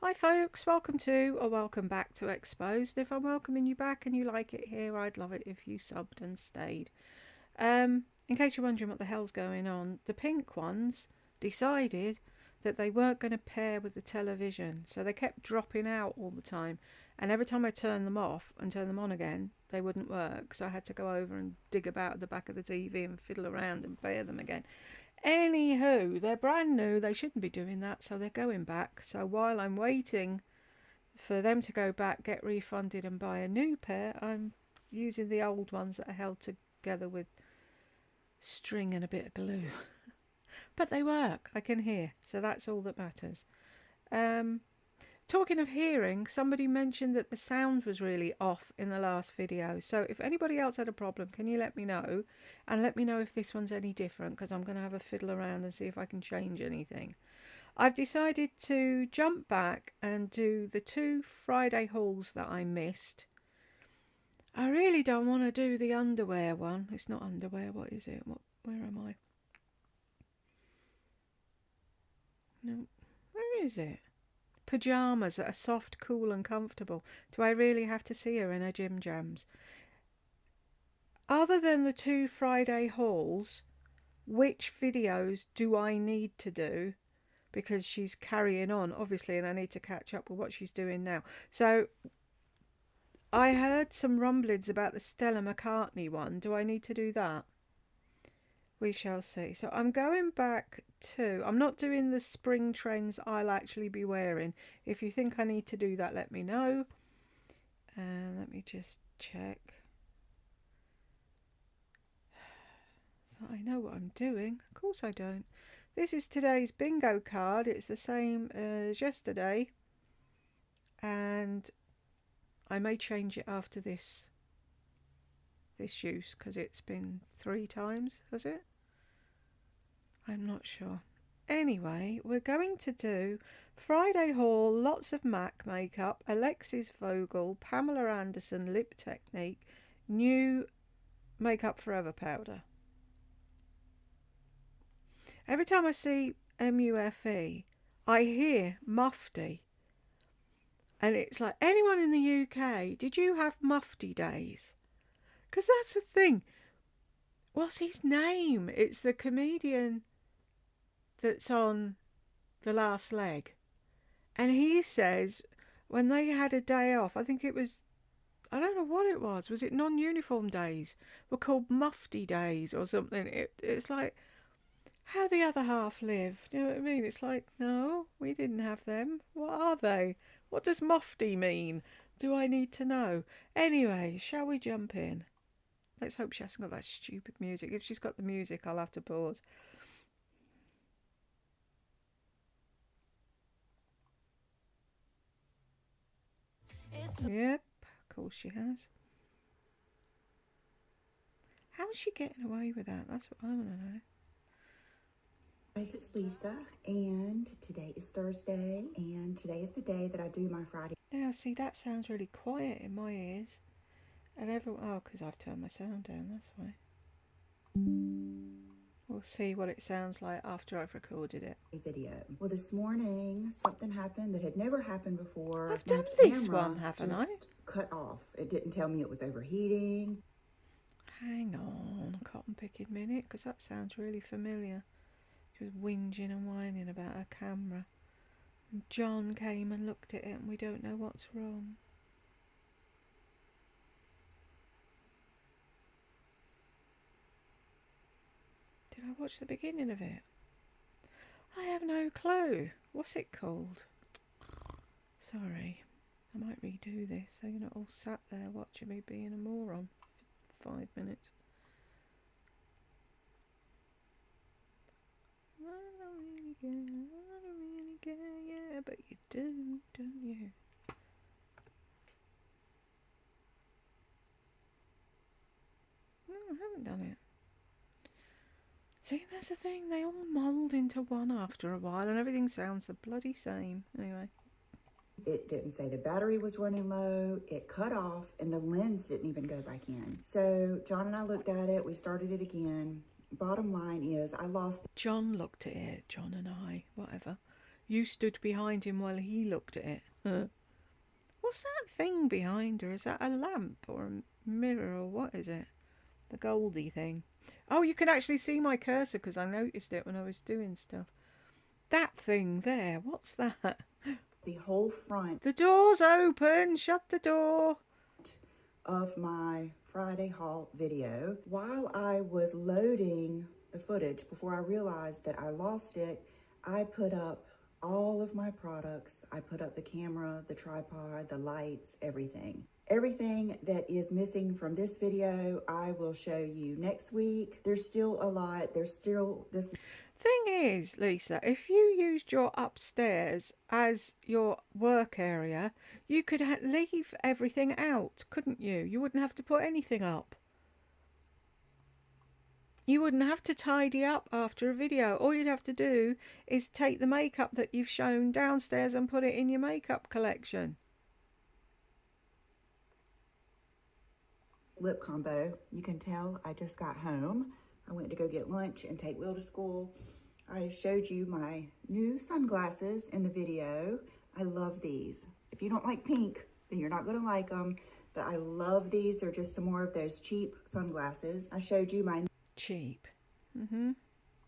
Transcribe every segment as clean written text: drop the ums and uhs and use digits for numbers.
Hi folks, welcome to or welcome back to Exposed. If I'm welcoming you back and you like it here, I'd love it if you subbed and stayed. In case you're wondering what the hell's going on, the pink ones decided that they weren't going to pair with the television, so they kept dropping out all the time, and every time I turned them off and turned them on again, they wouldn't work, so I had to go over and dig about at the back of the TV and fiddle around and pair them again. Anywho, they're brand new, they shouldn't be doing that, so they're going back. So while I'm waiting for them to go back, get refunded and buy a new pair, I'm using the old ones that are held together with string and a bit of glue. But they work, I can hear, so that's all that matters. Talking of hearing, somebody mentioned that the sound was really off in the last video. So if anybody else had a problem, can you let me know? And let me know if this one's any different, because I'm going to have a fiddle around and see if I can change anything. I've decided to jump back and do the 2 Friday hauls that I missed. I really don't want to do the underwear one. It's not underwear, what is it? Where am I? No, where is it? Pyjamas that are soft, cool and comfortable. Do I really have to see her in her gym jams? Other than the 2 Friday hauls, which videos do I need to do? Because she's carrying on, obviously, and I need to catch up with what she's doing now. So I heard some rumblings about the Stella McCartney one. Do I need to do that? We shall see. So I'm going back to... I'm not doing the spring trends I'll actually be wearing. If you think I need to do that, let me know. And let me just check. So I know what I'm doing. Of course I don't. This is today's bingo card. It's the same as yesterday. And I may change it after this use, because it's been 3 times, has it? I'm not sure. Anyway, we're going to do Friday haul, lots of MAC makeup, Alexis Vogel, Pamela Anderson lip technique, new Makeup Forever powder. Every time I see MUFE, I hear Mufti. And it's like, anyone in the UK, did you have Mufti days? Because that's the thing. What's his name? It's the comedian that's on The Last Leg. And he says when they had a day off, I think it was, I don't know what it was it non-uniform days? Were called Mufti days or something. It's like, how the other half live. You know what I mean? It's like, no, we didn't have them. What are they? What does Mufti mean? Do I need to know? Anyway, shall we jump in? Let's hope she hasn't got that stupid music. If she's got the music, I'll have to pause. Yep, of course she has. How's she getting away with that? That's what I want to know. Guys, it's Lisa, and today is Thursday, and today is the day that I do my Friday. Now, see, that sounds really quiet in my ears. And everyone, oh, because I've turned my sound down, that's why. We'll see what it sounds like after I've recorded it. Video. Well, this morning, something happened that had never happened before. I've done this one, haven't I? Cut off. It didn't tell me it was overheating. Hang on, cotton picking minute, because that sounds really familiar. She was whinging and whining about her camera. And John came and looked at it and we don't know what's wrong. Did I watch the beginning of it? I have no clue. What's it called? Sorry. I might redo this so you're not all sat there watching me being a moron for 5 minutes. I don't really care, yeah, but you do, don't you? No, I haven't done it. See, that's the thing, they all mould into one after a while and everything sounds the bloody same. Anyway. It didn't say the battery was running low, it cut off, and the lens didn't even go back in. So John and I looked at it, we started it again. Bottom line is, I lost... John looked at it, John and I, whatever. You stood behind him while he looked at it. Huh. What's that thing behind her? Is that a lamp or a mirror or what is it? The goldy thing. Oh, you can actually see my cursor because I noticed it when I was doing stuff. That thing there, what's that? The whole front The door's open. Shut the door. of my Friday haul video. While I was loading the footage, before I realized that I lost it, I put up all of my products. I put up the camera, the tripod, the lights, everything. Everything that is missing from this video, I will show you next week. There's still a lot. There's still this. Thing is, Lisa, if you used your upstairs as your work area, you could leave everything out, couldn't you? You wouldn't have to put anything up. You wouldn't have to tidy up after a video. All you'd have to do is take the makeup that you've shown downstairs and put it in your makeup collection. Lip combo. You can tell I just got home. I went to go get lunch and take Will to school. I showed you my new sunglasses in the video. I love these. If you don't like pink, then you're not going to like them. But I love these. They're just some more of those cheap sunglasses. I showed you my Cheap.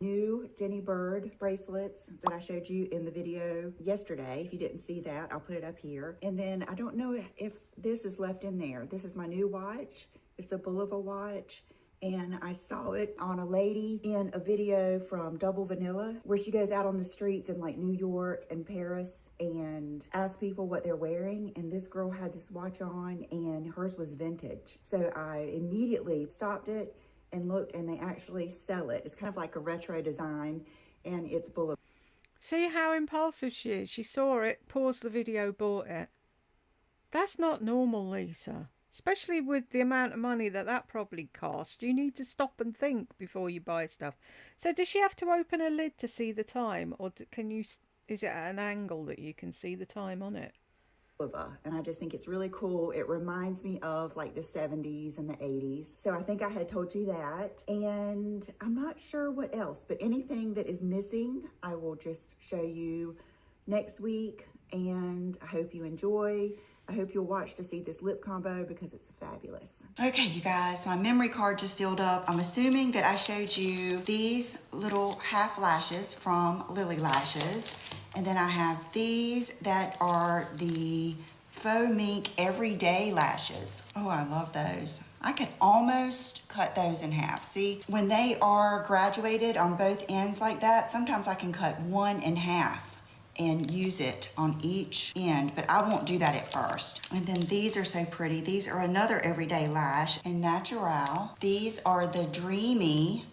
new Jenny Bird bracelets that I showed you in the video yesterday. If you didn't see that, I'll put it up here. And then I don't know if this is left in there. This is my new watch. It's a Bulova watch. And I saw it on a lady in a video from Double Vanilla where she goes out on the streets in like New York and Paris and asks people what they're wearing. And this girl had this watch on and hers was vintage. So I immediately stopped it and looked, and they actually sell it. It's kind of like a retro design, and it's Bulova. See how impulsive she is? She saw it, paused the video, bought it. That's not normal, Lisa. Especially with the amount of money that probably cost. You need to stop and think before you buy stuff. So does she have to open a lid to see the time? Or can you? Is it at an angle that you can see the time on it? And I just think it's really cool. It reminds me of like the 70s and the 80s. So I think I had told you that. And I'm not sure what else, but anything that is missing, I will just show you next week. And I hope you enjoy. I hope you'll watch to see this lip combo because it's fabulous. Okay, you guys, my memory card just filled up. I'm assuming that I showed you these little half lashes from Lily Lashes. And then I have these that are the faux mink everyday lashes. Oh, I love those. I could almost cut those in half. See, when they are graduated on both ends like that, sometimes I can cut one in half and use it on each end, but I won't do that at first. And then these are so pretty. These are another everyday lash in Natural. These are the Dreamy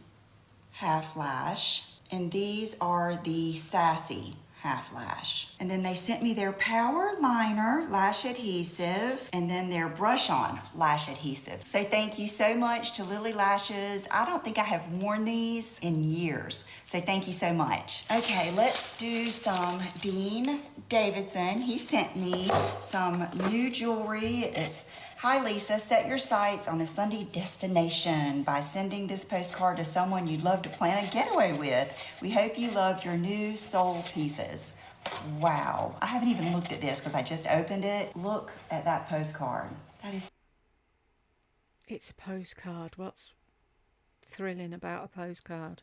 half lash, and these are the Sassy half lash. And then they sent me their Power Liner lash adhesive and then their brush on lash adhesive. So thank you so much to Lily Lashes. I don't think I have worn these in years. So thank you so much. Okay, let's do some Dean Davidson. He sent me some new jewelry. It's "Hi Lisa, set your sights on a Sunday destination by sending this postcard to someone you'd love to plan a getaway with. We hope you love your new soul pieces." Wow, I haven't even looked at this because I just opened it. Look at that postcard. That is... It's a postcard. What's thrilling about a postcard?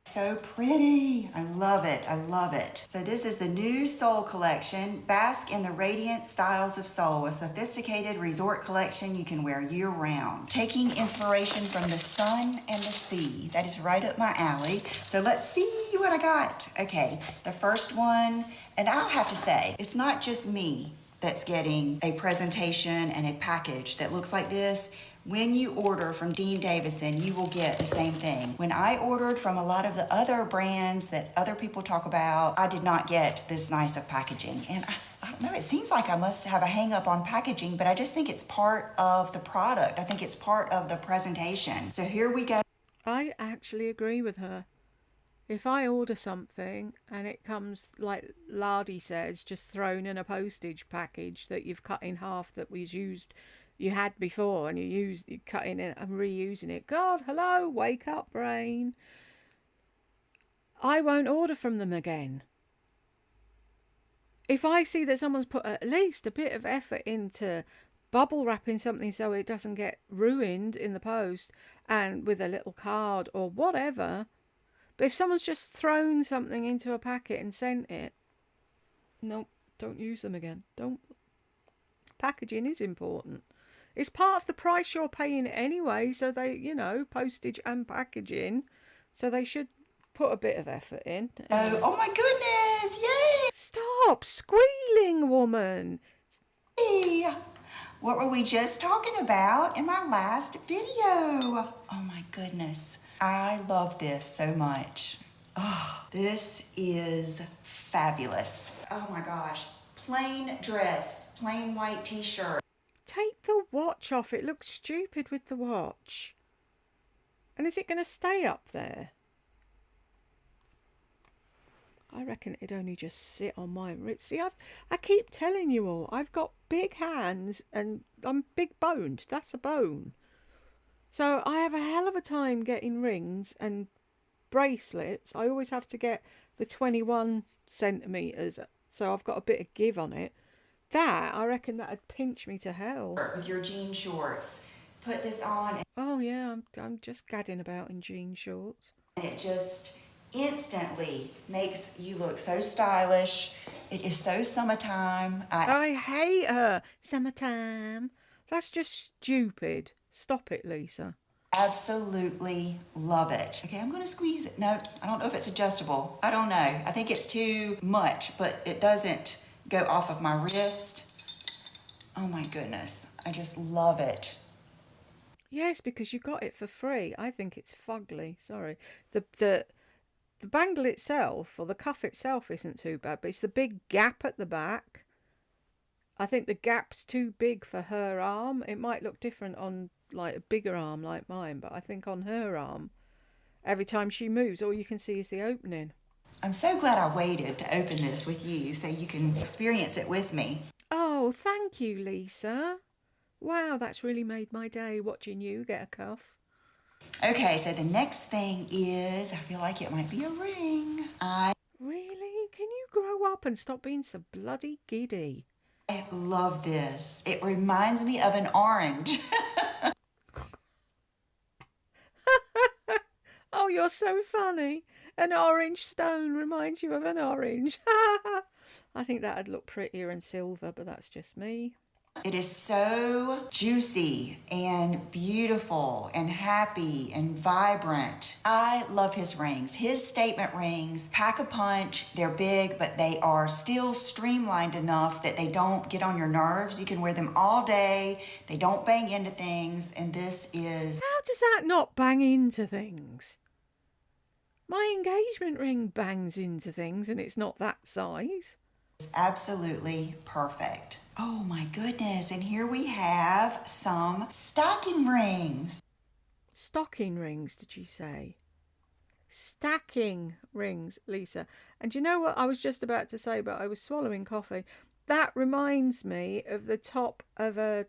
So pretty. I love it. I love it. So this is the new Soul collection. Bask in the radiant styles of soul. A sophisticated resort collection you can wear year round. Taking inspiration from the sun and the sea. That is right up my alley. So let's see what I got. Okay, the first one, and I'll have to say, it's not just me that's getting a presentation and a package that looks like this. When you order from Dean Davidson, you will get the same thing. When I ordered from a lot of the other brands that other people talk about, I did not get this nice of packaging. And I don't know, it seems like I must have a hang up on packaging, but I just think it's part of the product. I think it's part of the presentation. So here we go. I actually agree with her. If I order something and it comes, like Lardy says, just thrown in a postage package that you've cut in half that was used, you had before, and you cutting it and reusing it. God, hello, wake up, brain. I won't order from them again. if I see that someone's put at least a bit of effort into bubble wrapping something so it doesn't get ruined in the post and with a little card or whatever, but if someone's just thrown something into a packet and sent it, no, don't use them again. Don't. Packaging is important. It's part of the price you're paying anyway, so they, postage and packaging, so they should put a bit of effort in. Anyway. Oh my goodness, yay! Stop squealing, woman. Hey, what were we just talking about in my last video? Oh my goodness, I love this so much. Oh, this is fabulous. Oh my gosh, plain dress, plain white t-shirt. Take the watch off. It looks stupid with the watch. And is it going to stay up there? I reckon it'd only just sit on my wrist. See, I keep telling you all, I've got big hands and I'm big boned. That's a bone. So I have a hell of a time getting rings and bracelets. I always have to get the 21 centimetres, so I've got a bit of give on it. That, I reckon that'd pinch me to hell. With your jean shorts. Put this on. Oh yeah, I'm just gadding about in jean shorts. And it just instantly makes you look so stylish. It is so summertime. I hate her. Summertime. That's just stupid. Stop it, Lisa. Absolutely love it. Okay, I'm going to squeeze it. No, I don't know if it's adjustable. I don't know. I think it's too much, but it doesn't go off of my wrist. Oh my goodness. I just love it. Yes, because you got it for free. I think it's fugly. Sorry. The bangle itself, or the cuff itself, isn't too bad, but it's the big gap at the back. I think the gap's too big for her arm. It might look different on like a bigger arm like mine, but I think on her arm, every time she moves, all you can see is the opening. I'm so glad I waited to open this with you so you can experience it with me. Oh, thank you, Lisa. Wow, that's really made my day watching you get a cuff. Okay, so the next thing is, I feel like it might be a ring. Really? Can you grow up and stop being so bloody giddy? I love this. It reminds me of an orange. Oh, you're so funny. An orange stone reminds you of an orange. I think that'd look prettier in silver, but that's just me. It is so juicy and beautiful and happy and vibrant. I love his rings. His statement rings pack a punch. They're big, but they are still streamlined enough that they don't get on your nerves. You can wear them all day. They don't bang into things. And this is... How does that not bang into things? My engagement ring bangs into things and it's not that size. It's absolutely perfect. Oh my goodness, and here we have some stocking rings. Stocking rings, did you say? Stacking rings, Lisa. And you know what I was just about to say, but I was swallowing coffee. That reminds me of the top of a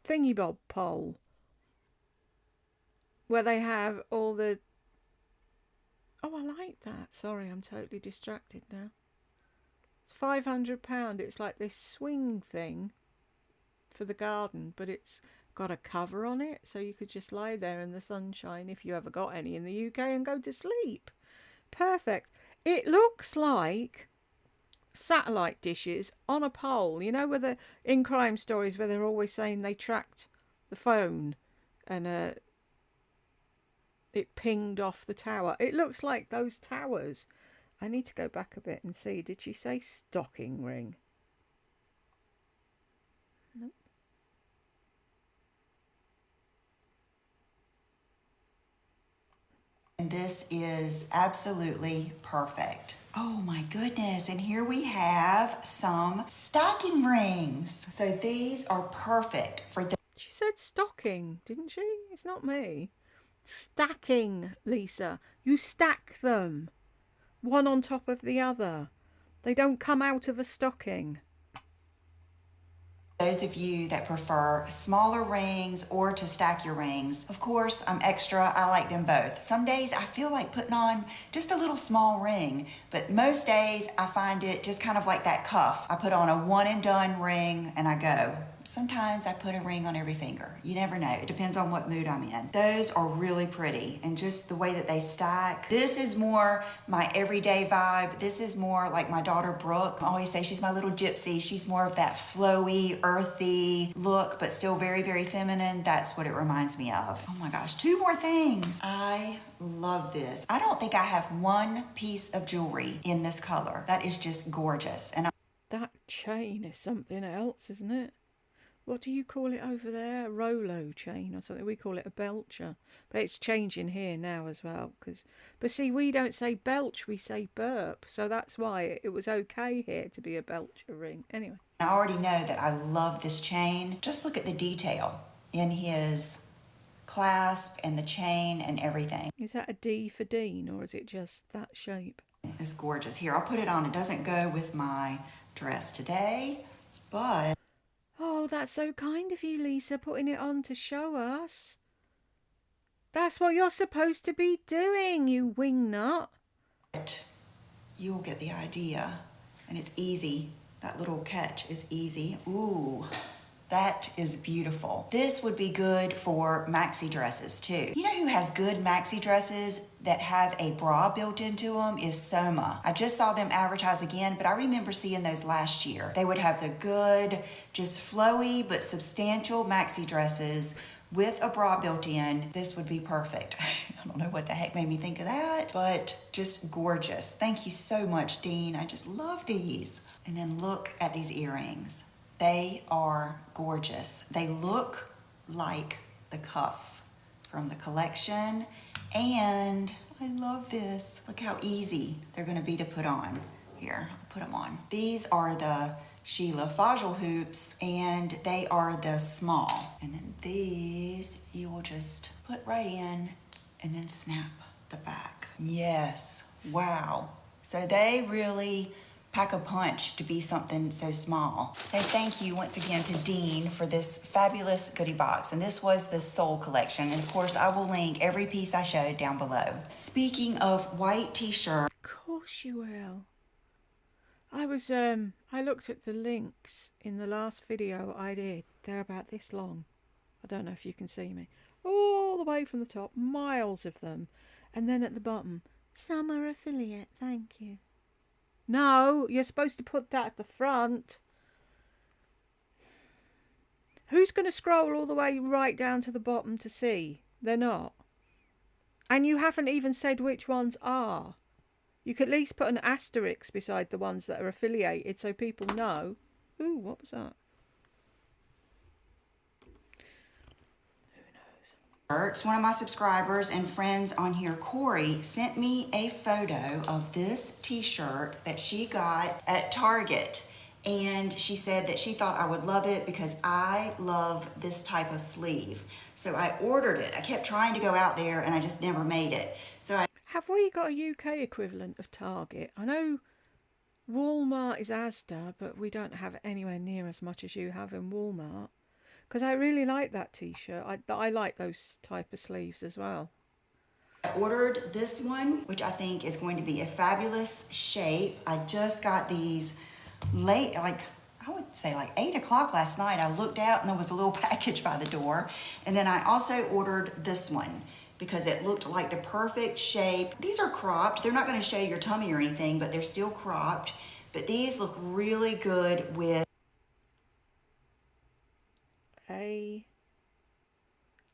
thingy-bob pole where they have all the... Oh, I like that. Sorry, I'm totally distracted now. It's £500. It's like this swing thing for the garden, but it's got a cover on it, so you could just lie there in the sunshine, if you ever got any in the UK, and go to sleep. Perfect. It looks like satellite dishes on a pole. You know, where the in crime stories where they're always saying they tracked the phone and it pinged off the tower. It looks like those towers. I need to go back a bit and see. Did she say stocking ring? Nope. And this is absolutely perfect. Oh my goodness, and here we have some stocking rings. So these are perfect for the... She said stocking, didn't she? It's not me. Stacking, Lisa. You stack them. One on top of the other. They don't come out of a stocking. Those of you that prefer smaller rings or to stack your rings, of course, I'm extra. I like them both. Some days I feel like putting on just a little small ring, but most days I find it just kind of like that cuff. I put on a one and done ring and I go. Sometimes I put a ring on every finger. You never know. It depends on what mood I'm in. Those are really pretty, and just the way that they stack. This is more my everyday vibe. This is more like my daughter Brooke. I always say she's my little gypsy. She's more of that flowy, earthy look, but still very, very feminine. That's what it reminds me of. Oh my gosh, two more things. I love this. I don't think I have one piece of jewelry in this color. That is just gorgeous. And That chain is something else, isn't it? What do you call it over there? A Rolo chain or something? We call it a belcher. But it's changing here now as well. But see, we don't say belch, we say burp. So that's why it was okay here to be a belcher ring. Anyway. I already know that I love this chain. Just look at the detail in his clasp and the chain and everything. Is that a D for Dean, or is it just that shape? It's gorgeous. Here, I'll put it on. It doesn't go with my dress today, but... Oh, that's so kind of you, Lisa, putting it on to show us. That's what you're supposed to be doing, you wingnut. You'll get the idea. And it's easy. That little catch is easy. Ooh, that is beautiful. This would be good for maxi dresses too. You know who has good maxi dresses that have a bra built into them is Soma. I just saw them advertise again, but I remember seeing those last year. They would have the good, just flowy but substantial maxi dresses with a bra built in. This would be perfect. I don't know what the heck made me think of that, but just gorgeous. Thank you so much, Dean. I just love these. And then look at these earrings. They are gorgeous. They look like the cuff from the collection, and I love this. Look how easy they're gonna be to put on. Here, I'll put them on. These are the Sheila Vogel hoops, and they are the small. And then these you will just put right in and then snap the back. Yes, wow. So they really pack a punch to be something so small. So thank you once again to Dean for this fabulous goodie box. And this was the Soul collection. And of course, I will link every piece I showed down below. Speaking of white t-shirt. Of course you will. I looked at the links in the last video I did. They're about this long. I don't know if you can see me. All the way from the top, miles of them. And then at the bottom, summer affiliate, thank you. No, you're supposed to put that at the front. Who's going to scroll all the way right down to the bottom to see? They're not. And you haven't even said which ones are. You could at least put an asterisk beside the ones that are affiliated so people know. Ooh, what was that? One of my subscribers and friends on here, Corey, sent me a photo of this t-shirt that she got at Target. And she said that she thought I would love it because I love this type of sleeve. So I ordered it. I kept trying to go out there and I just never made it. Have we got a UK equivalent of Target? I know Walmart is Asda, but we don't have it anywhere near as much as you have in Walmart. Because I really like that t-shirt. I like those type of sleeves as well. I ordered this one, which I think is going to be a fabulous shape. I just got these late, like I would say like 8 o'clock last night. I looked out and there was a little package by the door. And then I also ordered this one because it looked like the perfect shape. These are cropped. They're not going to show your tummy or anything, but they're still cropped. But these look really good with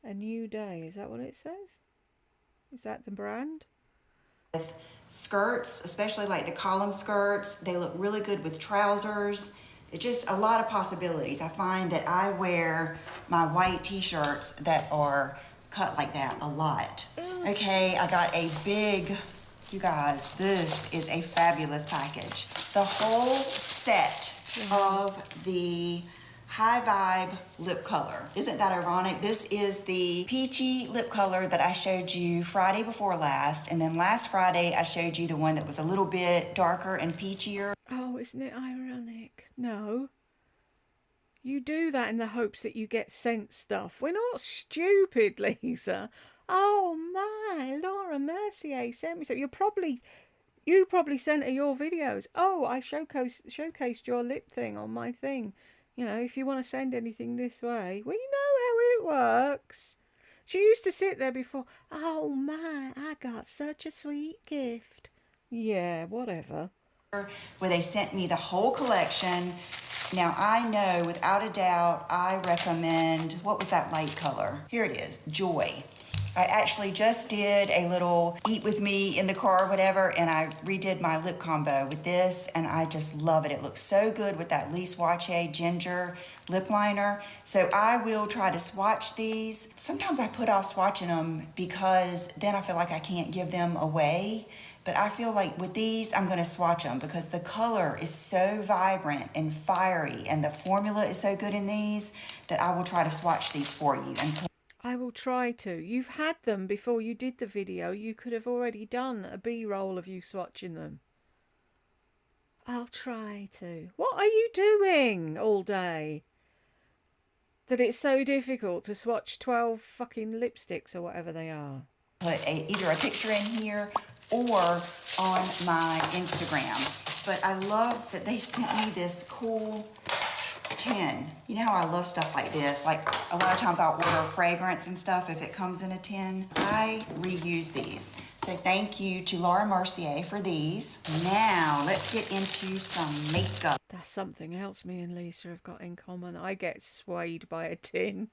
a new day. Is that what it says? Is that the brand? With skirts, especially like the column skirts. They look really good with trousers. It's just a lot of possibilities. I find that I wear my white t-shirts that are cut like that a lot. Okay, I got a big, you guys, this is a fabulous package. The whole set of the High Vibe lip color. Isn't that ironic? This is the peachy lip color that I showed you Friday before last, and then last Friday I showed you the one that was a little bit darker and peachier. Oh, isn't it ironic? No. You do that in the hopes that you get sent stuff. We're not stupid, Lisa. Oh my, Laura Mercier sent me so. You probably sent her your videos. Oh, I showcased your lip thing on my thing. You know, if you want to send anything this way, we know how it works. She used to sit there before. Oh my, I got such a sweet gift. Yeah, whatever. Where they sent me the whole collection. Now I know without a doubt I recommend, what was that light color? Here it is, Joy. I actually just did a little eat with me in the car or whatever, and I redid my lip combo with this, and I just love it. It looks so good with that Lise Wachee ginger lip liner. So I will try to swatch these. Sometimes I put off swatching them because then I feel like I can't give them away. But I feel like with these, I'm gonna swatch them because the color is so vibrant and fiery, and the formula is so good in these that I will try to swatch these for you. And I will try to. You've had them before you did the video. You could have already done a B-roll of you swatching them. I'll try to. What are you doing all day? That it's so difficult to swatch 12 fucking lipsticks or whatever they are. Put either a picture in here or on my Instagram. But I love that they sent me this cool tin. You know how I love stuff like this? Like a lot of times I'll order fragrance and stuff if it comes in a tin. I reuse these. So thank you to Laura Mercier for these. Now let's get into some makeup. That's something else me and Lisa have got in common. I get swayed by a tin.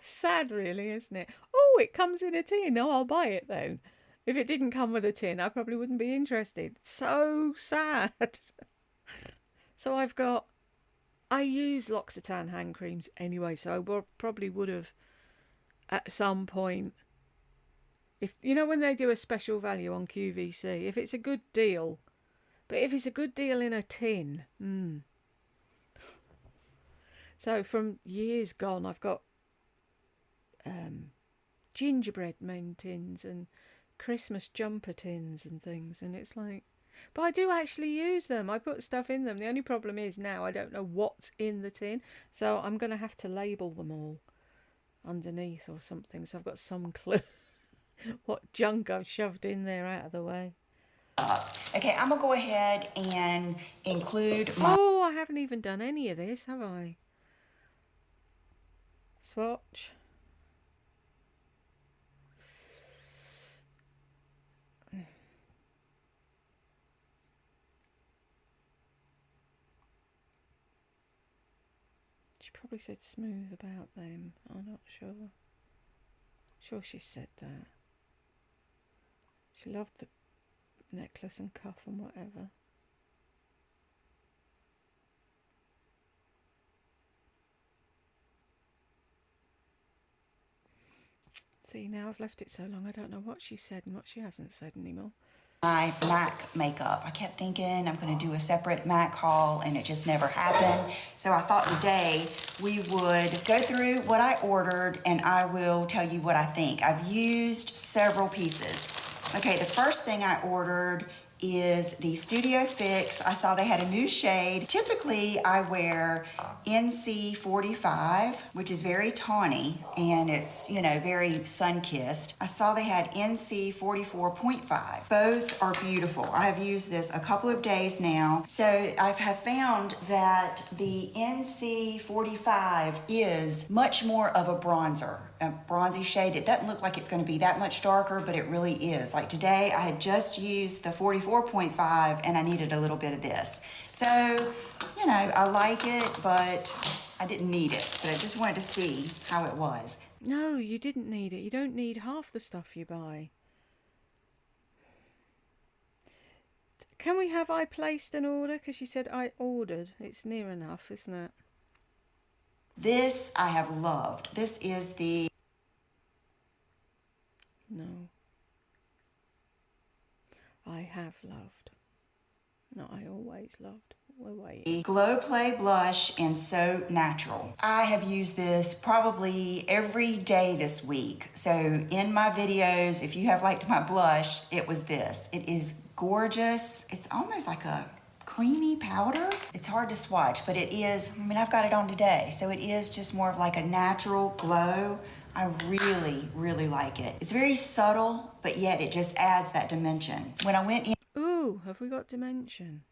Sad really, isn't it? Oh, it comes in a tin. Oh, I'll buy it then. If it didn't come with a tin, I probably wouldn't be interested. So sad. So I use L'Occitane hand creams anyway, so I probably would have at some point, if you know when they do a special value on QVC, if it's a good deal, but if it's a good deal in a tin, So from years gone, I've got gingerbread men tins and Christmas jumper tins and things, and it's like, but I do actually use them. I put stuff in them. The only problem is now I don't know what's in the tin, so I'm going to have to label them all underneath or something, so I've got some clue what junk I've shoved in there out of the way. Okay, I'm gonna go ahead and include my... Oh, I haven't even done any of this, have I? Swatch. She probably said smooth about them. I'm not sure. Sure she said that. She loved the necklace and cuff and whatever. See, now I've left it so long, I don't know what she said and what she hasn't said anymore. My MAC makeup. I kept thinking I'm going to do a separate MAC haul, and it just never happened. So I thought today we would go through what I ordered, and I will tell you what I think. I've used several pieces. Okay, the first thing I ordered is the Studio Fix. I saw they had a new shade. Typically, I wear NC45, which is very tawny, and it's, you know, very sun-kissed. I saw they had NC44.5. Both are beautiful. I have used this a couple of days now. So I have found that the NC45 is much more of a bronzer, a bronzy shade. It doesn't look like it's going to be that much darker, but it really is. Like today, I had just used the 44.5 and I needed a little bit of this. So, you know, I like it, but I didn't need it. But I just wanted to see how it was. No, you didn't need it. You don't need half the stuff you buy. Can we have I placed an order? Because she said I ordered. It's near enough, isn't it? This I have loved. This is the... No. I have loved. No, I always loved. Wait. Glow Play Blush and So Natural. I have used this probably every day this week. So in my videos, if you have liked my blush, it was this. It is gorgeous. It's almost like a creamy powder. It's hard to swatch, but it is, I mean, I've got it on today, so it is just more of like a natural glow. I really, really like it. It's very subtle, but yet it just adds that dimension. When I went in... Ooh, have we got dimension?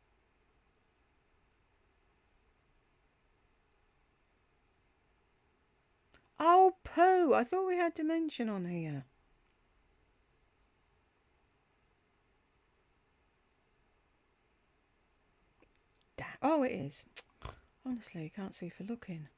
Oh, poo! I thought we had dimension on here. Oh, it is. Honestly, you can't see for looking.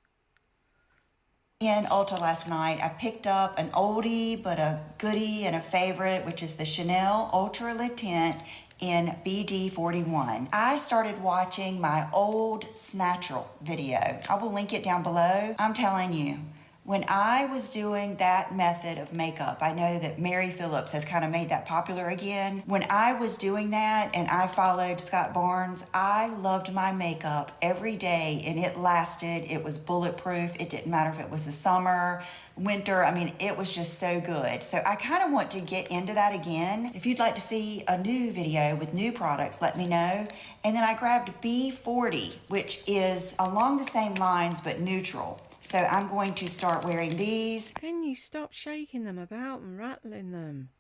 In Ulta last night, I picked up an oldie but a goodie and a favorite, which is the Chanel Ultra Le Tint in BD41. I started watching my old Snatchel video. I will link it down below. I'm telling you, when I was doing that method of makeup, I know that Mary Phillips has kind of made that popular again. When I was doing that and I followed Scott Barnes, I loved my makeup every day and it lasted. It was bulletproof. It didn't matter if it was the summer, winter. I mean, it was just so good. So I kind of want to get into that again. If you'd like to see a new video with new products, let me know. And then I grabbed B40, which is along the same lines but neutral. So I'm going to start wearing these. Can you stop shaking them about and rattling them?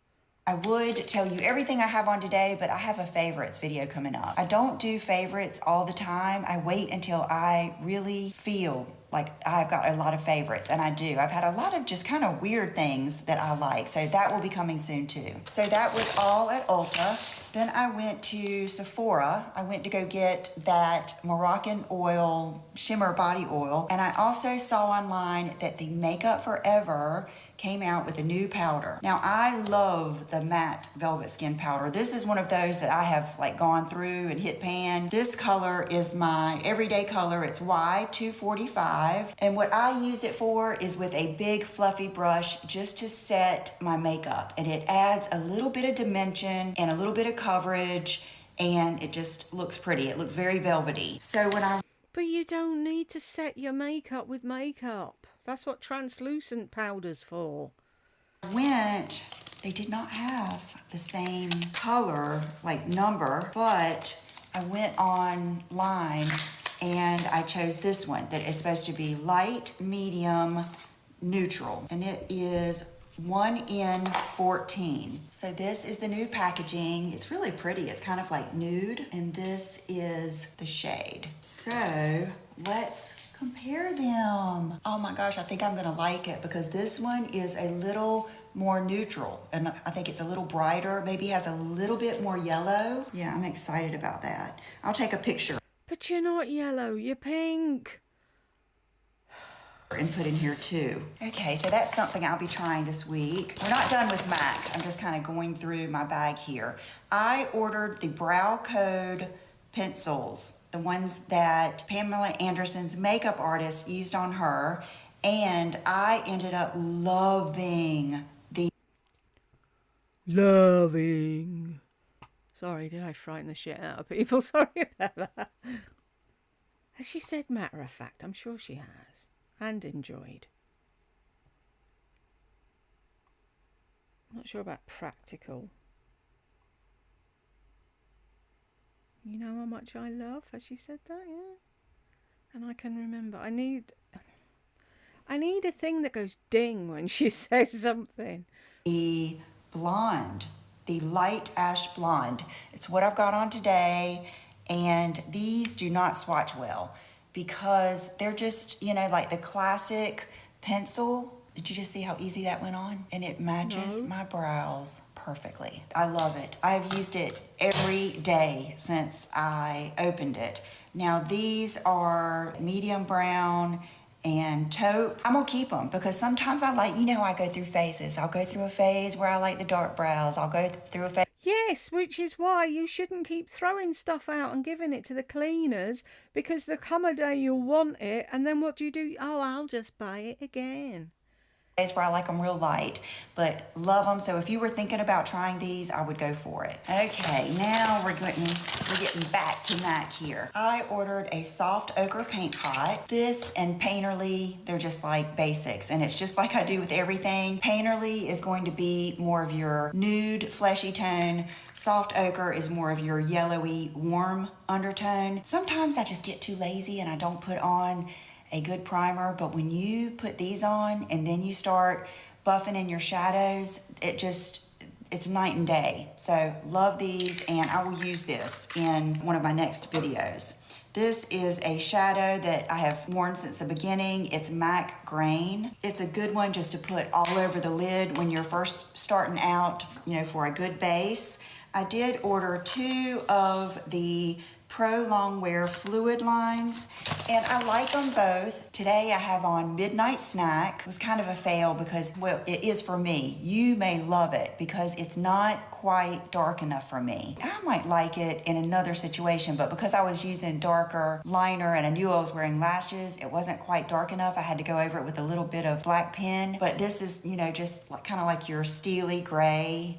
I would tell you everything I have on today, but I have a favorites video coming up. I don't do favorites all the time. I wait until I really feel like I've got a lot of favorites, and I do. I've had a lot of just kind of weird things that I like, so that will be coming soon too. So that was all at Ulta. Then I went to Sephora. I went to go get that Moroccan oil, shimmer body oil, and I also saw online that the Makeup Forever came out with a new powder. Now I love the matte velvet skin powder. This is one of those that I have like gone through and hit pan. This color is my everyday color. It's Y245. And what I use it for is with a big fluffy brush just to set my makeup. And it adds a little bit of dimension and a little bit of coverage, and it just looks pretty. It looks very velvety. So when I... But you don't need to set your makeup with makeup. That's what translucent powder's for. Went, they did not have the same color, like number, but I went online and I chose this one that is supposed to be light, medium, neutral, and it is 1N14. So this is the new packaging. It's really pretty. It's kind of like nude, and this is the shade. So let's compare them. Oh my gosh, I think I'm gonna like it because this one is a little more neutral, and I think it's a little brighter, maybe has a little bit more yellow. Yeah, I'm excited about that. I'll take a picture. But you're not yellow, you're pink. And put in here too. Okay, so that's something I'll be trying this week. We're not done with MAC. I'm just kind of going through my bag here. I ordered the Brow Code pencils, the ones that Pamela Anderson's makeup artist used on her, and I ended up loving the... Sorry, did I frighten the shit out of people? Sorry about that. Has she said matter of fact? I'm sure she has. And enjoyed. Not sure about practical. You know how much I love? Has she said that? Yeah. And I can remember. I need a thing that goes ding when she says something. The blonde, the light ash blonde. It's what I've got on today, and these do not swatch well because they're just, you know, like the classic pencil. Did you just see how easy that went on? And it matches my brows perfectly. I love it. I've used it every day since I opened it. Now these are medium brown and taupe. I'm gonna keep them because sometimes I like, you know, I go through phases. I'll go through a phase where I like the dark brows. I'll go through a phase. Yes, which is why you shouldn't keep throwing stuff out and giving it to the cleaners, because there come a day you'll want it, and then what do? Oh, I'll just buy it again. days where I like them real light, but love them. So if you were thinking about trying these, I would go for it. Okay, now we're getting back to MAC here. I ordered a soft ochre paint pot. This and Painterly, they're just like basics, and it's just like I do with everything. Painterly is going to be more of your nude, fleshy tone. Soft ochre is more of your yellowy, warm undertone. Sometimes I just get too lazy and I don't put on a good primer, but when you put these on and then you start buffing in your shadows, it's night and day. So love these, and I will use this in one of my next videos. This is a shadow that I have worn since the beginning. It's MAC Grain. It's a good one just to put all over the lid when you're first starting out, you know, for a good base. I did order 2 of the Pro Longwear fluid lines, and I like them both. Today I have on Midnight Snack. It was kind of a fail because, well, it is for me. You may love it because it's not quite dark enough for me. I might like it in another situation, but because I was using darker liner and I knew I was wearing lashes, it wasn't quite dark enough. I had to go over it with a little bit of black pen, but this is, you know, just kind of like your steely gray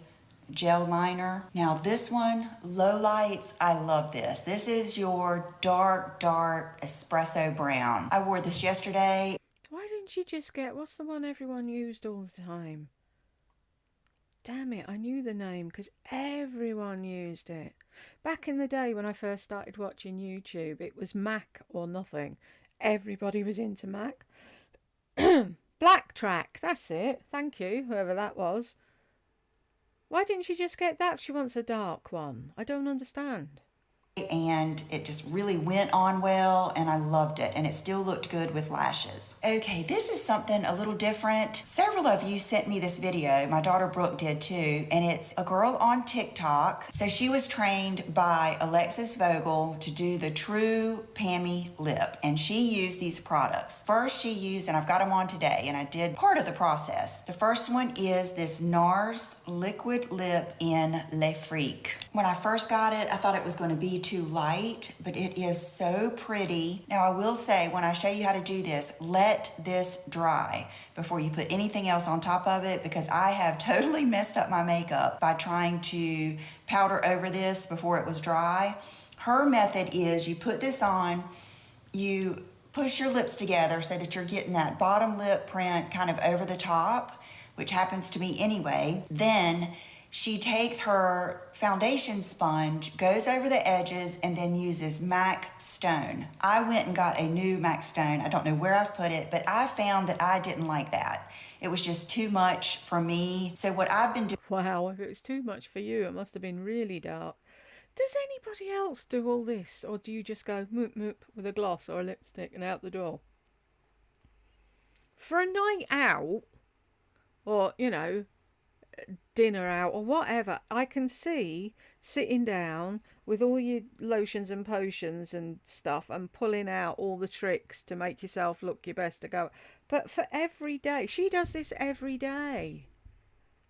gel liner. Now this one, low lights, I love this. This is your dark espresso brown. I wore this yesterday. Why didn't you just get, what's the one everyone used all the time? Damn it, I knew the name because everyone used it. Back in the day when I first started watching YouTube, it was Mac or nothing. Everybody was into Mac. Black Track, that's it. Thank you, whoever that was. Why didn't she just get that if she wants a dark one? I don't understand. And it just really went on well, and I loved it, and it still looked good with lashes. Okay, this is something a little different. Several of you sent me this video. My daughter Brooke did too, and it's a girl on TikTok. So she was trained by Alexis Vogel to do the true Pammy lip, and she used these products. First she used, and I've got them on today, and I did part of the process. The first one is this NARS liquid lip in Le Freak. When I first got it, I thought it was going to be too light, but it is so pretty. Now I will say, when I show you how to do this, let this dry before you put anything else on top of it, because I have totally messed up my makeup by trying to powder over this before it was dry. Her method is you put this on, you push your lips together so that you're getting that bottom lip print kind of over the top, which happens to me anyway. Then she takes her foundation sponge, goes over the edges, and then uses MAC Stone. I went and got a new MAC Stone. I don't know where I've put it, but I found that I didn't like that. It was just too much for me. So what I've been doing... Wow, if it was too much for you, it must have been really dark. Does anybody else do all this, or do you just go moop moop with a gloss or a lipstick and out the door? For a night out, or, you know, dinner out or whatever, I can see sitting down with all your lotions and potions and stuff and pulling out all the tricks to make yourself look your best to go. But for every day, she does this every day.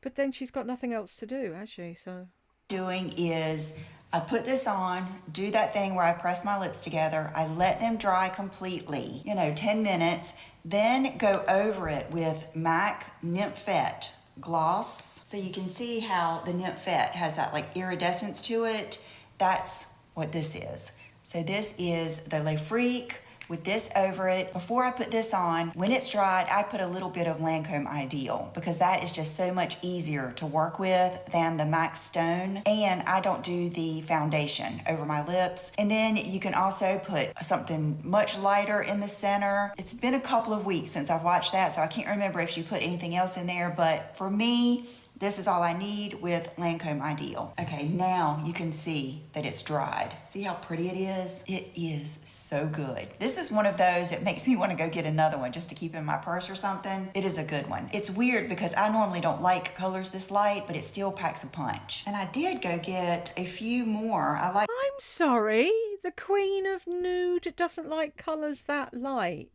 But then she's got nothing else to do, has she? So doing is I put this on, do that thing where I press my lips together, I let them dry completely, 10 minutes, then go over it with MAC Nymphette gloss. So you can see how the Nymphette has that like iridescence to it. That's what this is. So this is the Le Freak with this over it. Before I put this on, when it's dried, I put a little bit of Lancome Ideal because that is just so much easier to work with than the MAC Stone. And I don't do the foundation over my lips. And then you can also put something much lighter in the center. It's been a couple of weeks since I've watched that, so I can't remember if she put anything else in there, but for me, this is all I need with Lancome Ideal. Okay, now you can see that it's dried. See how pretty it is? It is so good. This is one of those that makes me want to go get another one just to keep in my purse or something. It is a good one. It's weird because I normally don't like colors this light, but it still packs a punch. And I did go get a few more. I'm sorry, the Queen of Nude doesn't like colours that light.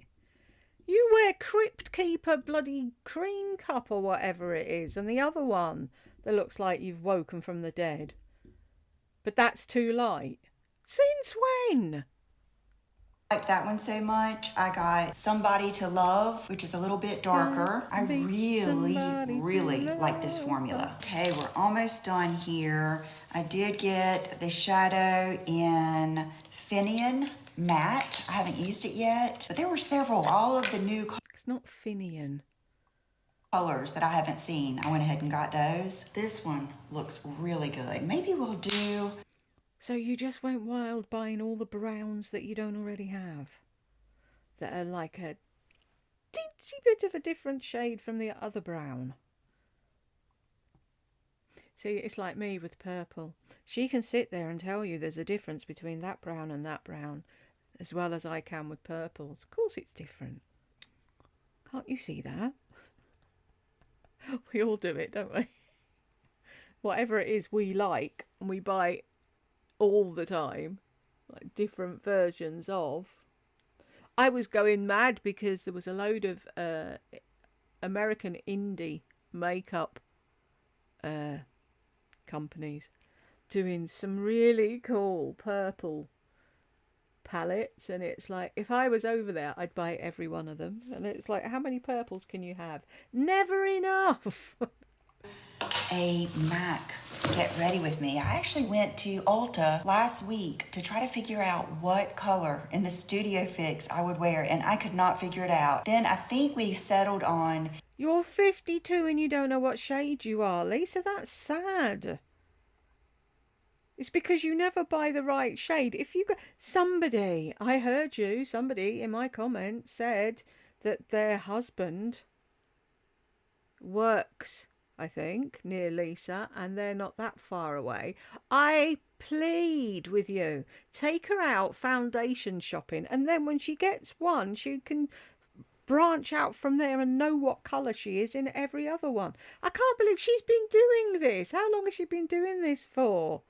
You wear Crypt Keeper bloody cream cup or whatever it is, and the other one that looks like you've woken from the dead. But that's too light. Since when? Like that one so much. I got Somebody to Love, which is a little bit darker. I really like this formula. Okay, we're almost done here. I did get the shadow in Finian Matte. I haven't used it yet, but there were several, all of the new It's not Finian. colors that I haven't seen. I went ahead and got those. This one looks really good. Maybe we'll do... So you just went wild buying all the browns that you don't already have? That are like a teensy bit of a different shade from the other brown. See, it's like me with purple. She can sit there and tell you there's a difference between that brown and that brown, as well as I can with purples. Of course it's different. Can't you see that? We all do it, don't we? Whatever it is we like and we buy all the time, like different versions of. I was going mad because there was a load of American indie makeup companies doing some really cool purple palettes, and it's like, if I was over there I'd buy every one of them. And it's like, how many purples can you have? Never enough. A MAC Get Ready With Me. I actually went to Ulta last week to try to figure out what color in the Studio Fix I would wear, and I could not figure it out. Then I think we settled on... You're 52 and you don't know what shade you are, Lisa. That's sad. It's because you never buy the right shade. If you got somebody, I heard you, somebody in my comments said that their husband works, I think, near Lisa, and they're not that far away. I plead with you, take her out foundation shopping, and then when she gets one, she can branch out from there and know what colour she is in every other one. I can't believe she's been doing this. How long has she been doing this for?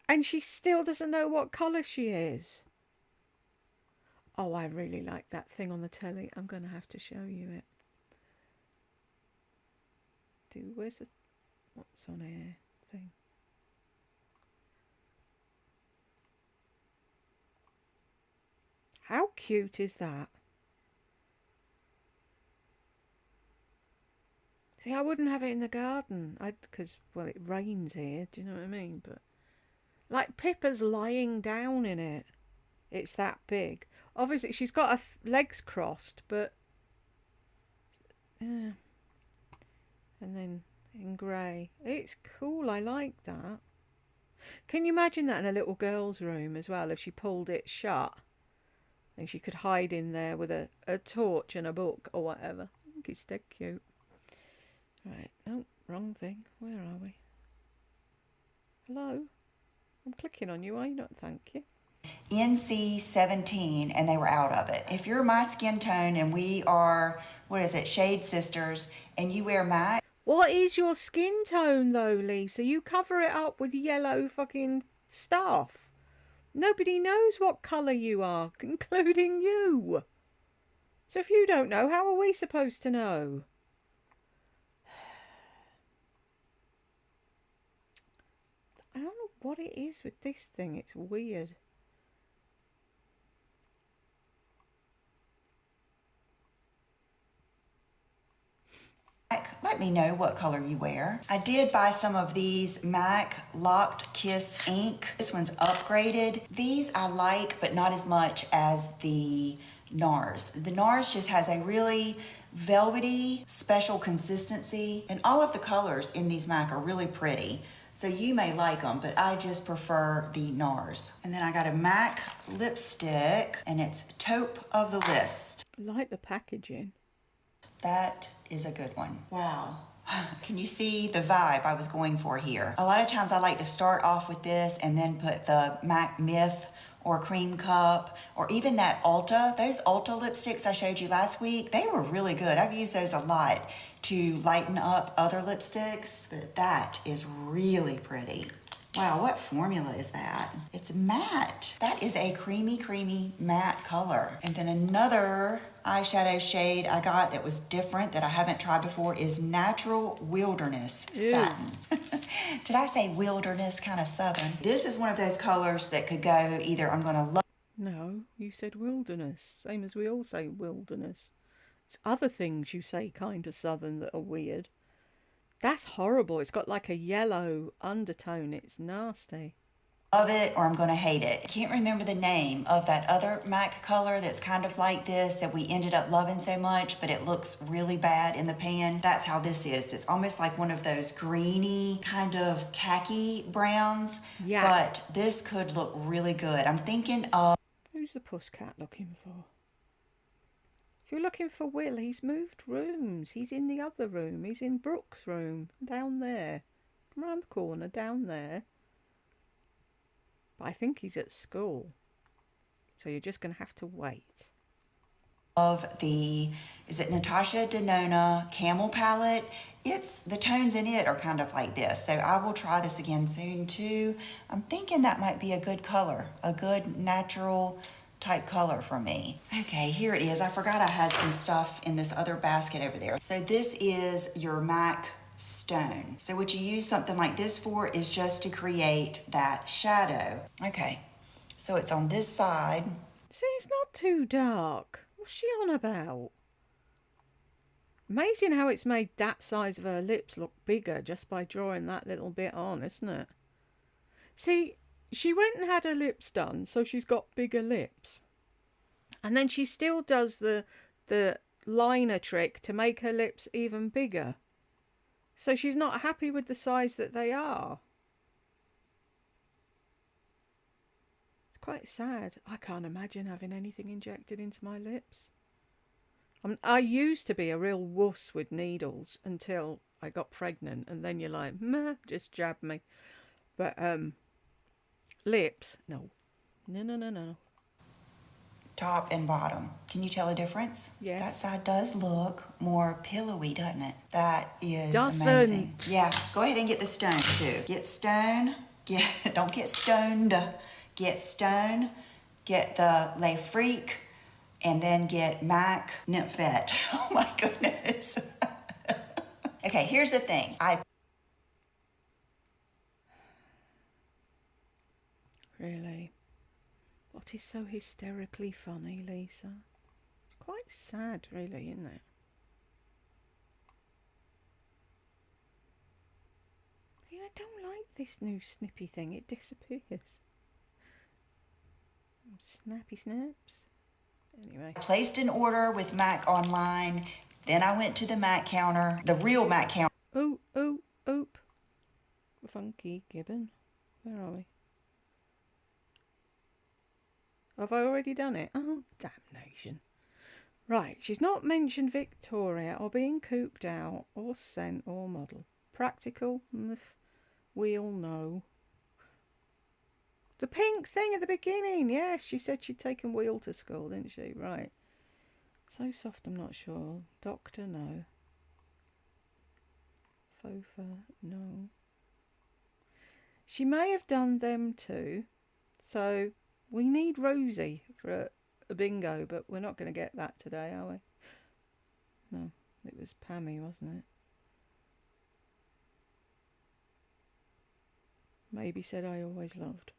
And she still doesn't know what colour she is. Oh, I really like that thing on the telly. I'm going to have to show you it. Where's the what's on air thing? How cute is that? See, I wouldn't have it in the garden. Because, well, it rains here. Do you know what I mean? But like Pippa's lying down in it. It's that big. Obviously, she's got her legs crossed, but yeah. And then in grey. It's cool. I like that. Can you imagine that in a little girl's room as well? If she pulled it shut and she could hide in there with a torch and a book or whatever. I think it's dead cute. Right. No, wrong thing. Where are we? Hello? I'm clicking on you, are you not? Thank you. NC17, and they were out of it. If you're my skin tone and we are, what is it, Shade Sisters, and you wear MAC. What is your skin tone though, Lisa? You cover it up with yellow fucking stuff. Nobody knows what colour you are, including you. So if you don't know, how are we supposed to know? I don't know what it is with this thing. It's weird. Let me know what color you wear. I did buy some of these MAC Locked Kiss ink. This one's upgraded. These I like, but not as much as the NARS. The NARS just has a really velvety, special consistency, and all of the colors in these MAC are really pretty. So you may like them, but I just prefer the NARS. And then I got a MAC lipstick, and it's Taupe of the List. I like the packaging. That is a good one. Wow. Can you see the vibe I was going for here? A lot of times I like to start off with this and then put the MAC Myth or Cream Cup, or even that Ulta. Those Ulta lipsticks I showed you last week, they were really good. I've used those a lot to lighten up other lipsticks, but that is really pretty. Wow, what formula is that? It's matte. That is a creamy, creamy matte color. And then another eyeshadow shade I got that was different that I haven't tried before is Natural Wilderness Satin. Did I say wilderness? Kind of southern. This is one of those colors that could go either I'm gonna love. No, you said wilderness. Same as we all say wilderness. It's other things you say kind of southern that are weird. That's horrible. It's got like a yellow undertone. It's nasty. Love it or I'm going to hate it. I can't remember the name of that other MAC color that's kind of like this that we ended up loving so much, but it looks really bad in the pan. That's how this is. It's almost like one of those greeny kind of khaki browns, Yeah. but this could look really good. I'm thinking of... Who's the puss cat looking for? If you're looking for Will, he's moved rooms. He's in the other room. He's in Brooke's room, down there. Come round the corner, down there. But I think he's at school. So you're just going to have to wait. Is it Natasha Denona Camel palette? The tones in it are kind of like this. So I will try this again soon too. I'm thinking that might be a good color, a good natural type color for me. Okay, here it is. I forgot I had some stuff in this other basket over there. So this is your MAC stone. So what you use something like this for is just to create that shadow. Okay, so it's on this side. See, it's not too dark. What's she on about? Amazing how it's made that size of her lips look bigger just by drawing that little bit on, isn't it? See, she went and had her lips done, so she's got bigger lips. And then she still does the liner trick to make her lips even bigger. So she's not happy with the size that they are. It's quite sad. I can't imagine having anything injected into my lips. I used to be a real wuss with needles until I got pregnant, and then you're like, meh, just jab me. But lips, no. No. Top and bottom. Can you tell a difference? Yes. That side does look more pillowy, doesn't it? That is Doesn't. amazing. Yeah, go ahead and get the stone too. Get stone, don't get stoned. Get stone, get the Le Freak, and then get MAC Nymphet. Oh my goodness. Okay, here's the thing. Really? What is so hysterically funny, Lisa? It's quite sad, really, isn't it? Yeah, I don't like this new snippy thing. It disappears. Snappy snaps. Anyway. I placed an order with MAC online. Then I went to the MAC counter, the real MAC counter. Oop. Funky Gibbon. Where are we? Have I already done it? Oh, damnation. Right, she's not mentioned Victoria or being cooped out or sent or model. Practical? We all know. The pink thing at the beginning. Yes, she said she'd taken Wheel to school, didn't she? Right. So soft, I'm not sure. Doctor, no. Fofa, no. She may have done them too. So we need Rosie for a bingo, but we're not going to get that today, are we? No, it was Pammy, wasn't it? Maybe said I always loved.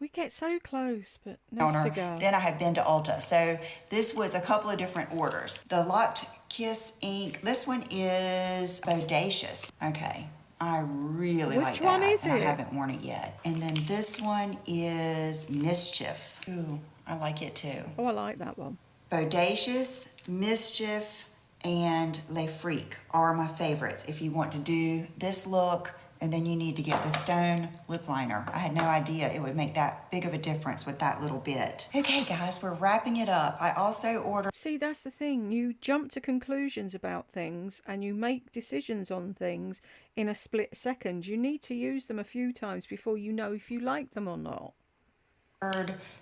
We get so close, but no cigar. Then I have been to Ulta. So this was a couple of different orders. The Locked Kiss ink. This one is Bodacious. Okay. I really like that. Which one is it? I haven't worn it yet. And then this one is Mischief. Ooh, I like it too. Oh, I like that one. Bodacious, Mischief, and Le Freak are my favorites. If you want to do this look, and then you need to get the stone lip liner. I had no idea it would make that big of a difference with that little bit. Okay guys, we're wrapping it up. I also ordered... See, that's the thing. You jump to conclusions about things and you make decisions on things in a split second. You need to use them a few times before you know if you like them or not.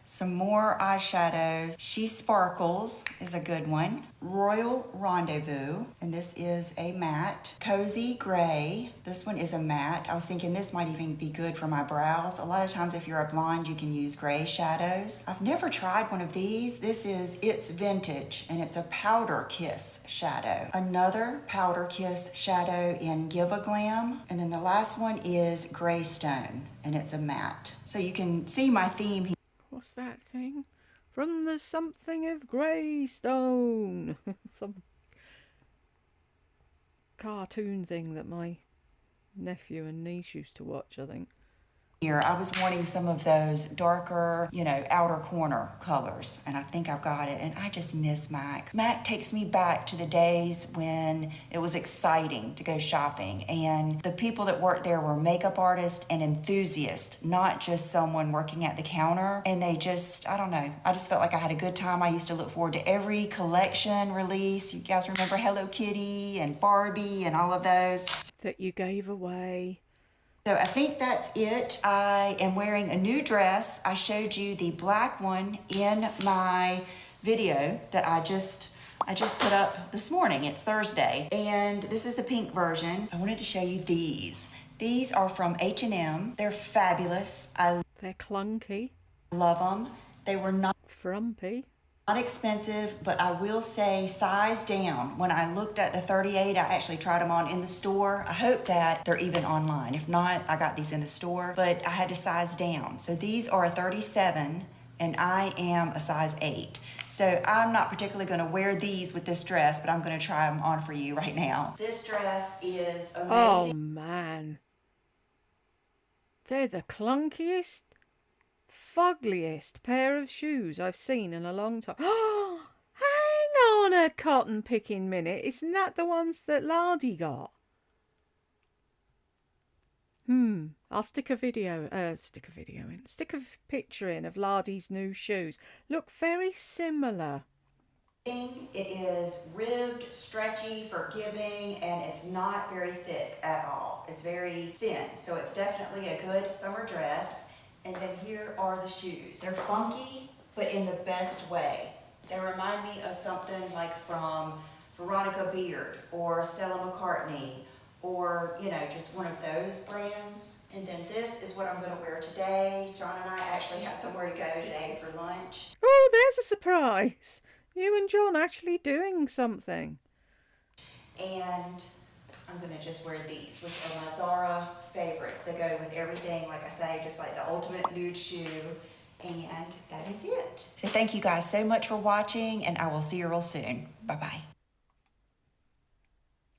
Some more eyeshadows. She Sparkles is a good one. Royal Rendezvous, and this is a matte. Cozy Gray, this one is a matte. I was thinking this might even be good for my brows. A lot of times if you're a blonde, you can use gray shadows. I've never tried one of these. This is It's Vintage, and it's a Powder Kiss shadow. Another Powder Kiss shadow in Give a Glam, and then the last one is Gray Stone, and it's a matte. So you can see my theme here. what's that thing? From the something of Greystone. Some cartoon thing that my nephew and niece used to watch, I think. Here, I was wanting some of those darker, outer corner colors, and I think I've got it, and I just miss Mac. Mac takes me back to the days when it was exciting to go shopping, and the people that worked there were makeup artists and enthusiasts, not just someone working at the counter, and they just, I don't know, I just felt like I had a good time. I used to look forward to every collection release. You guys remember Hello Kitty and Barbie and all of those? That you gave away. So I think that's it. I am wearing a new dress. I showed you the black one in my video that I just put up this morning. It's Thursday. And this is the pink version. I wanted to show you these. These are from H&M. They're fabulous. They're clunky. Love them. They were not Frumpy. expensive, but I will say size down. When I looked at the 38, I actually tried them on in the store. I hope that they're even online. If not, I got these in the store, but I had to size down. So these are a 37 and I am a size 8. So I'm not particularly going to wear these with this dress, but I'm going to try them on for you right now. This dress is amazing. Oh man. They're the clunkiest, fuggliest pair of shoes I've seen in a long time. Oh, hang on a cotton picking minute. Isn't that the ones that Lardy got? I'll stick a picture in of Lardy's new shoes. Look very similar. It is ribbed, stretchy, forgiving, and it's not very thick at all. It's very thin, so it's definitely a good summer dress. And then here are the shoes. They're funky, but in the best way. They remind me of something like from Veronica Beard or Stella McCartney, or just one of those brands. And then this is what I'm going to wear today. John and I actually have somewhere to go today for lunch. Oh, there's a surprise. You and John actually doing something. And I'm going to just wear these, which are my Zara favorites. They go with everything, like I say, just like the ultimate nude shoe. And that is it. So thank you guys so much for watching, and I will see you real soon. Bye-bye.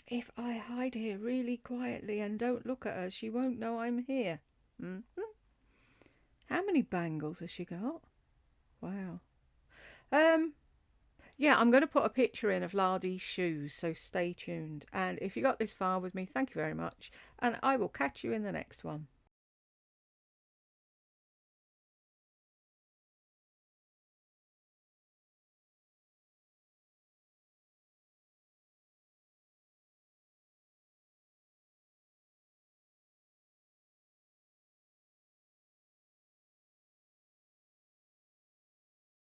If I hide here really quietly and don't look at her, she won't know I'm here. How many bangles has she got? Wow. Yeah, I'm going to put a picture in of Lardy's shoes, so stay tuned. And if you got this far with me, thank you very much. And I will catch you in the next one.